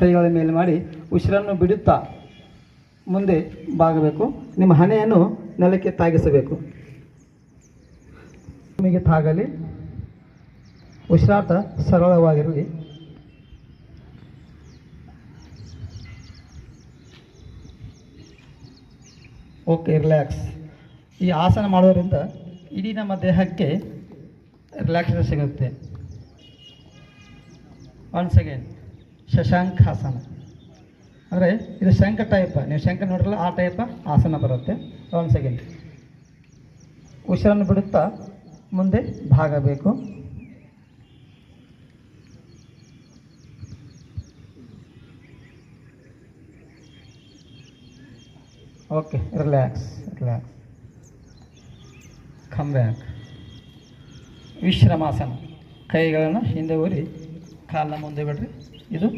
ಕೈಗಳ ಮೇಲೆ ಮಾಡಿ ಉಸಿರನ್ನು ಬಿಡುತ್ತಾ ಮುಂದೆ ಬಾಗಬೇಕು. ನಿಮ್ಮ ಹಣೆಯನ್ನು ನೆಲಕ್ಕೆ ತಾಗಿಸಬೇಕು. ನಿಮಗೆ ತಾಗಲಿ, ಉಸಿರಾಟ ಸರಳವಾಗಿರಲಿ. Okay, relax. ಈ ಆಸನ ಮಾಡೋದ್ರಿಂದ ಇಡೀ ನಮ್ಮ ದೇಹಕ್ಕೆ ರಿಲ್ಯಾಕ್ಸೇಷನ್ ಸಿಗುತ್ತೆ. ಒನ್ಸ್ ಅಗೇನ್ ಶಶಾಂಕಾಸನ ಅಂದರೆ ಇದು ಶಂಖ ಟೈಪ್. ನೀವು ಶಂಖ ನೋಡಿರಲ್ಲ, ಆ ಟೈಪ್ ಆಸನ ಬರುತ್ತೆ. ಒನ್ಸ್ ಅಗೇನ್ ಉಸಿರನ್ನು ಬಿಡುತ್ತಾ ಮುಂದೆ ಬಾಗಬೇಕು. Okay, relax. Come back. ವಿಶ್ರಮಾಸನ. ಕೈಗಳನ್ನು ಹಿಂದೆ ಊರಿ ಕಾಲನ್ನ ಮುಂದೆ ಬಿಡ್ರಿ. ಇದು